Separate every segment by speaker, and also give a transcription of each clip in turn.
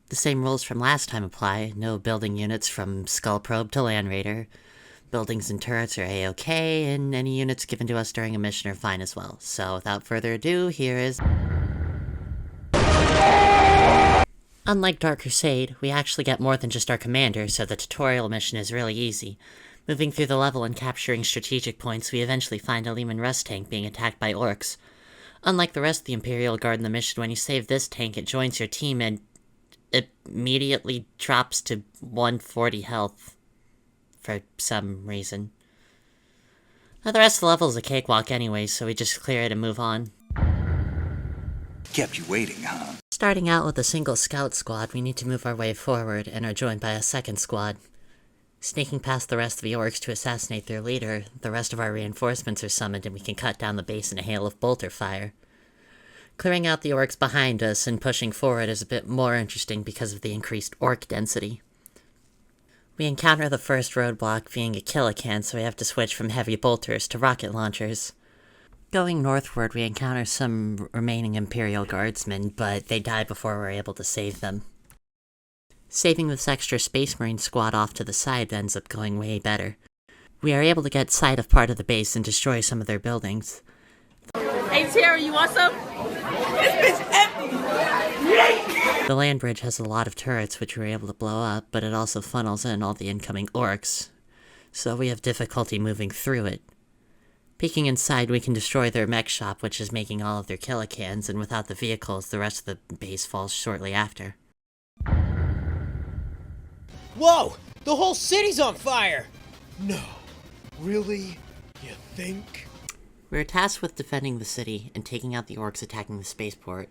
Speaker 1: The same rules from last time apply. No building units from Skull Probe to Land Raider. Buildings and turrets are a-okay, and any units given to us during a mission are fine as well. So without further ado, here is... Unlike Dark Crusade, we actually get more than just our commander, so the tutorial mission is really easy. Moving through the level and capturing strategic points, we eventually find a Leman Russ tank being attacked by orcs. Unlike the rest of the Imperial Guard in the mission, when you save this tank, it joins your team and it immediately drops to 140 health. For some reason. Now, the rest of the level is a cakewalk anyway, so we just clear it and move on.
Speaker 2: Kept you waiting, huh?
Speaker 1: Starting out with a single scout squad, we need to move our way forward and are joined by a second squad. Sneaking past the rest of the orcs to assassinate their leader, the rest of our reinforcements are summoned and we can cut down the base in a hail of bolter fire. Clearing out the orcs behind us and pushing forward is a bit more interesting because of the increased orc density. We encounter the first roadblock being a killacan, so we have to switch from heavy bolters to rocket launchers. Going northward, we encounter some remaining Imperial Guardsmen, but they die before we're able to save them. Saving this extra Space Marine squad off to the side ends up going way better. We are able to get sight of part of the base and destroy some of their buildings.
Speaker 3: Hey Terry, you want some? This bitch empty!
Speaker 1: The land bridge has a lot of turrets which we were able to blow up, but it also funnels in all the incoming orcs, so we have difficulty moving through it. Peeking inside, we can destroy their mech shop, which is making all of their killicans, and without the vehicles, the rest of the base falls shortly after.
Speaker 4: Whoa! The whole city's on fire! No. Really? You think?
Speaker 1: We are tasked with defending the city and taking out the orcs attacking the spaceport.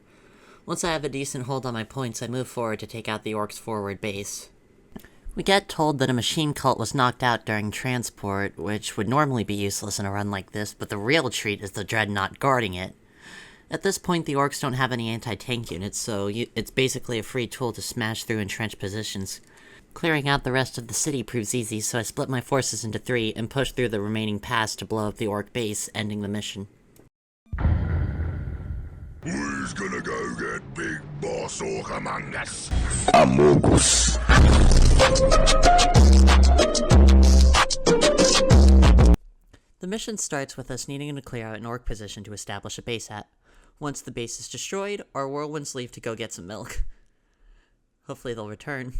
Speaker 1: Once I have a decent hold on my points, I move forward to take out the orcs' forward base. We get told that a machine cult was knocked out during transport, which would normally be useless in a run like this, but the real treat is the dreadnought guarding it. At this point, the orcs don't have any anti-tank units, so it's basically a free tool to smash through entrenched positions. Clearing out the rest of the city proves easy, so I split my forces into three and push through the remaining pass to blow up the orc base, ending the mission.
Speaker 5: Who's gonna go get Big Boss Orc among us?
Speaker 2: Amogus.
Speaker 1: The mission starts with us needing to clear out an orc position to establish a base at. Once the base is destroyed, our whirlwinds leave to go get some milk. Hopefully they'll return.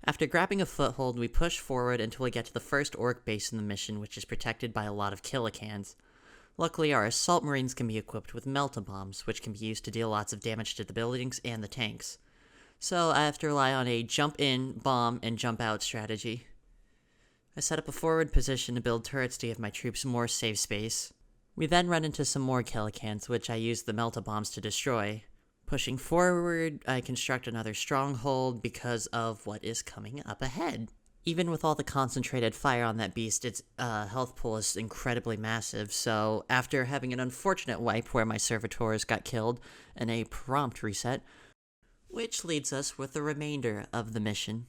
Speaker 1: After grabbing a foothold, we push forward until we get to the first orc base in the mission, which is protected by a lot of killicans. Luckily, our assault marines can be equipped with melta-bombs, which can be used to deal lots of damage to the buildings and the tanks. So I have to rely on a jump in, bomb, and jump out strategy. I set up a forward position to build turrets to give my troops more safe space. We then run into some more killicans, which I use the melta-bombs to destroy. Pushing forward, I construct another stronghold because of what is coming up ahead. Even with all the concentrated fire on that beast, its health pool is incredibly massive, so after having an unfortunate wipe where my servitors got killed, and a prompt reset, which leads us with the remainder of the mission.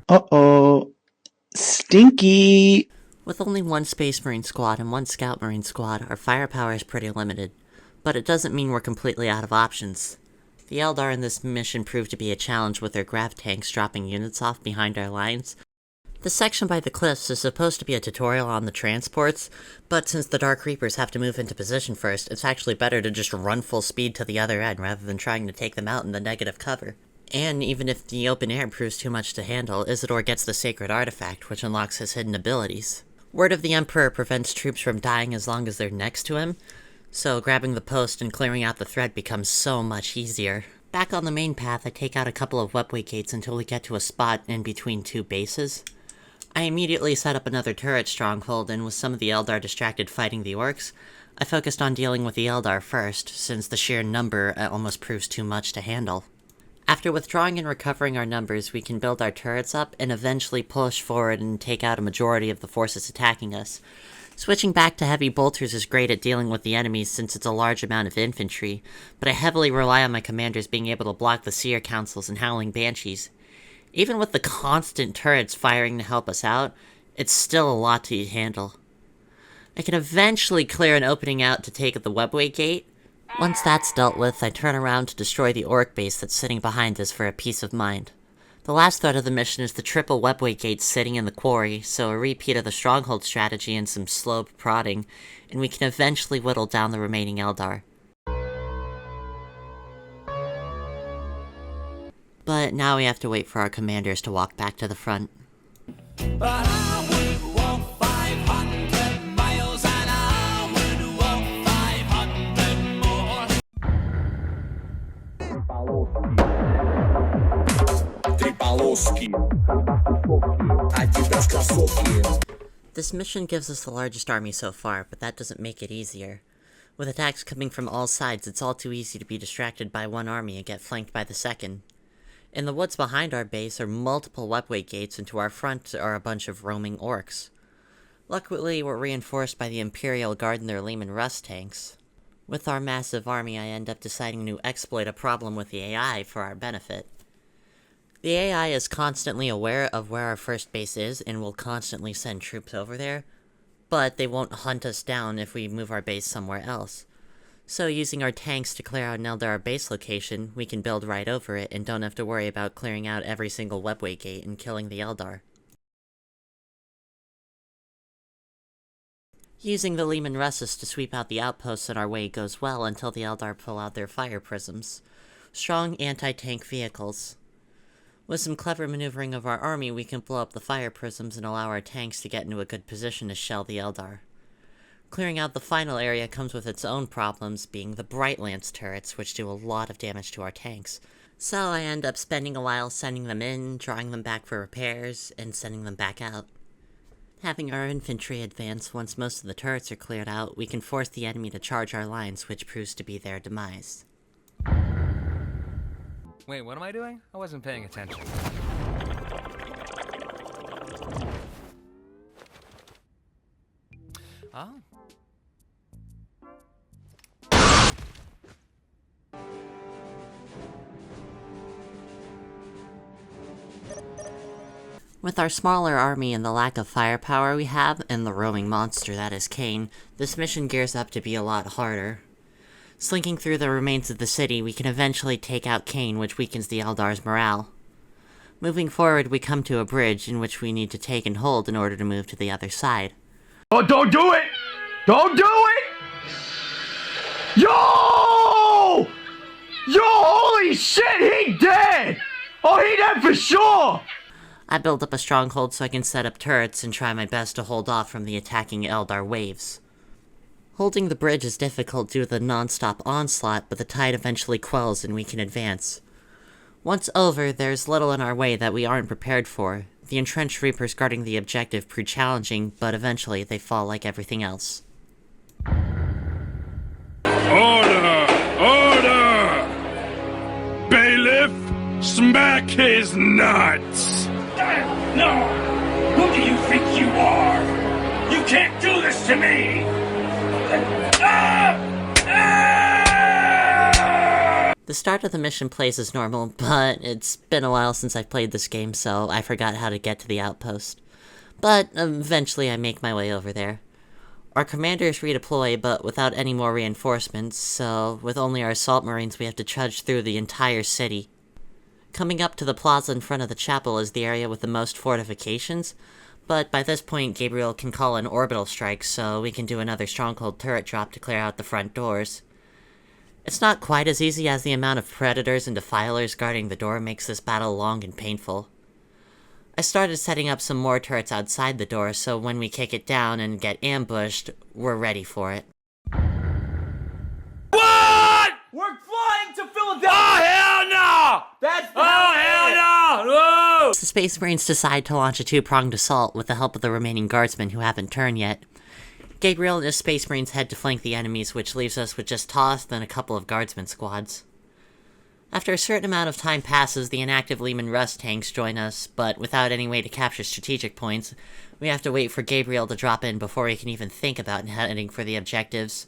Speaker 6: Uh-oh. Stinky!
Speaker 1: With only one Space Marine squad and one Scout Marine squad, our firepower is pretty limited. But it doesn't mean we're completely out of options. The Eldar in this mission proved to be a challenge with their grav tanks dropping units off behind our lines. The section by the cliffs is supposed to be a tutorial on the transports, but since the Dark Reapers have to move into position first, it's actually better to just run full speed to the other end rather than trying to take them out in the negative cover. And even if the open air proves too much to handle, Isidore gets the Sacred Artifact, which unlocks his hidden abilities. Word of the Emperor prevents troops from dying as long as they're next to him, so grabbing the post and clearing out the threat becomes so much easier. Back on the main path, I take out a couple of webway gates until we get to a spot in between two bases. I immediately set up another turret stronghold, and with some of the Eldar distracted fighting the orcs, I focused on dealing with the Eldar first, since the sheer number almost proves too much to handle. After withdrawing and recovering our numbers, we can build our turrets up and eventually push forward and take out a majority of the forces attacking us. Switching back to heavy bolters is great at dealing with the enemies since it's a large amount of infantry, but I heavily rely on my commanders being able to block the Seer Councils and Howling Banshees. Even with the constant turrets firing to help us out, it's still a lot to handle. I can eventually clear an opening out to take the Webway Gate. Once that's dealt with, I turn around to destroy the orc base that's sitting behind us for a peace of mind. The last threat of the mission is the triple Webway Gates sitting in the quarry, so a repeat of the stronghold strategy and some slow prodding, and we can eventually whittle down the remaining Eldar. But now we have to wait for our commanders to walk back to the front.
Speaker 7: But I would walk 500 miles and I would walk
Speaker 2: 500 more.
Speaker 1: This mission gives us the largest army so far, but that doesn't make it easier. With attacks coming from all sides, it's all too easy to be distracted by one army and get flanked by the second. In the woods behind our base are multiple Webway Gates, and to our front are a bunch of roaming orcs. Luckily, we're reinforced by the Imperial Guard and their Lehman Russ tanks. With our massive army, I end up deciding to exploit a problem with the AI for our benefit. The AI is constantly aware of where our first base is and will constantly send troops over there, but they won't hunt us down if we move our base somewhere else. So using our tanks to clear out an Eldar base location, we can build right over it and don't have to worry about clearing out every single Webway Gate and killing the Eldar. Using the Lehman Russes to sweep out the outposts in our way goes well until the Eldar pull out their fire prisms. Strong anti-tank vehicles. With some clever maneuvering of our army, we can blow up the fire prisms and allow our tanks to get into a good position to shell the Eldar. Clearing out the final area comes with its own problems, being the Bright Lance turrets, which do a lot of damage to our tanks. So I end up spending a while sending them in, drawing them back for repairs, and sending them back out. Having our infantry advance once most of the turrets are cleared out, we can force the enemy to charge our lines, which proves to be their demise.
Speaker 8: Wait, what am I doing? I wasn't paying attention. Oh.
Speaker 1: With our smaller army and the lack of firepower we have, and the roaming monster that is Kane, this mission gears up to be a lot harder. Slinking through the remains of the city, we can eventually take out Kane, which weakens the Eldar's morale. Moving forward, we come to a bridge in which we need to take and hold in order to move to the other side.
Speaker 2: Oh, don't do it! Don't do it! Yo! Yo, holy shit, he dead! Oh, he dead for sure!
Speaker 1: I build up a stronghold so I can set up turrets and try my best to hold off from the attacking Eldar waves. Holding the bridge is difficult due to the non-stop onslaught, but the tide eventually quells and we can advance. Once over, there's little in our way that we aren't prepared for. The entrenched Reapers guarding the objective prove challenging, but eventually they fall like everything else.
Speaker 5: Order! Order! Bailiff, smack his nuts!
Speaker 7: No! Who do you think you are? You can't do this to me!
Speaker 1: The start of the mission plays as normal, but it's been a while since I've played this game, so I forgot how to get to the outpost. But eventually I make my way over there. Our commanders redeploy, but without any more reinforcements, so with only our assault marines we have to trudge through the entire city. Coming up to the plaza in front of the chapel is the area with the most fortifications, but by this point Gabriel can call an orbital strike, so we can do another stronghold turret drop to clear out the front doors. It's not quite as easy as the amount of predators and defilers guarding the door makes this battle long and painful. I started setting up some more turrets outside the door, so when we kick it down and get ambushed, we're ready for it.
Speaker 7: What? We're flying to Philadelphia! Oh, hell no! That's the hell no! Whoa!
Speaker 1: The The Space Marines decide to launch a two-pronged assault with the help of the remaining guardsmen who haven't turned yet. Gabriel and his Space Marines head to flank the enemies, which leaves us with just Toth and a couple of guardsmen squads. After a certain amount of time passes, the inactive Lehman Russ tanks join us, but without any way to capture strategic points, we have to wait for Gabriel to drop in before we can even think about heading for the objectives.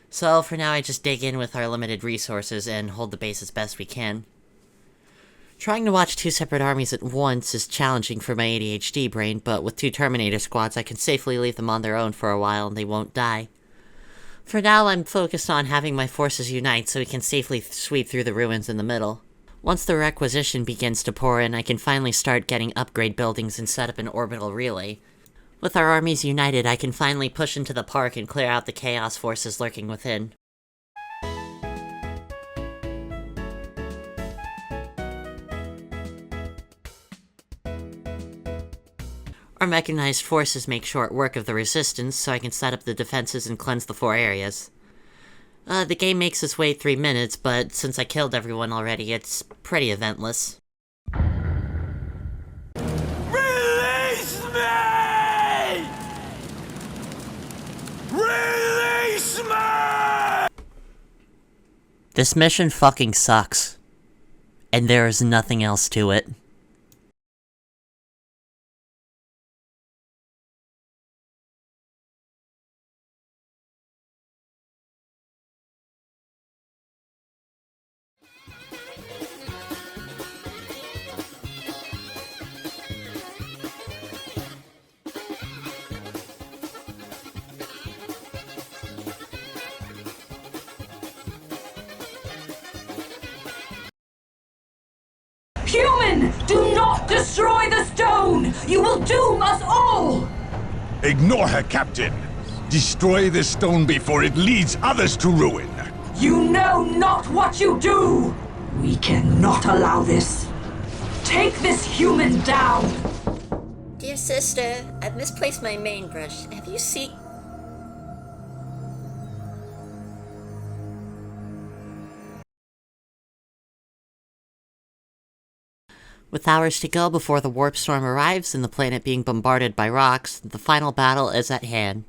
Speaker 1: So for now I just dig in with our limited resources and hold the base as best we can. Trying to watch two separate armies at once is challenging for my ADHD brain, but with two Terminator squads I can safely leave them on their own for a while and they won't die. For now, I'm focused on having my forces unite so we can safely sweep through the ruins in the middle. Once the requisition begins to pour in, I can finally start getting upgrade buildings and set up an orbital relay. With our armies united, I can finally push into the park and clear out the chaos forces lurking within. Our mechanized forces make short work of the resistance, so I can set up the defenses and cleanse the 4 areas. The game makes us wait 3 minutes, but since I killed everyone already, it's pretty eventless.
Speaker 7: Release me! Release me!
Speaker 1: This mission fucking sucks. And there is nothing else to it.
Speaker 9: Human! Do not destroy the stone! You will doom us all!
Speaker 5: Ignore her, Captain. Destroy the stone before it leads others to ruin.
Speaker 9: You know not what you do! We cannot allow this. Take this human down!
Speaker 1: Dear sister, I've misplaced my main brush. Have you seen... With hours to go before the warp storm arrives and the planet being bombarded by rocks, the final battle is at hand.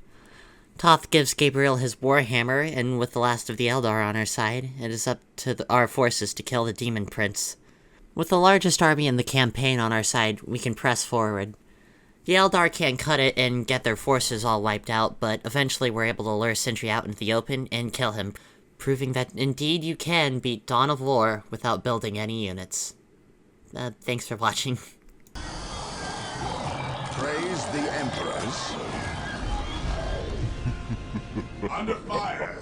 Speaker 1: Toth gives Gabriel his warhammer, and with the last of the Eldar on our side, it is up to our forces to kill the Demon Prince. With the largest army in the campaign on our side, we can press forward. The Eldar can't cut it and get their forces all wiped out, but eventually we're able to lure Sentry out into the open and kill him, proving that indeed you can beat Dawn of War without building any units. Thanks for watching.
Speaker 5: Praise the Emperors. Under fire.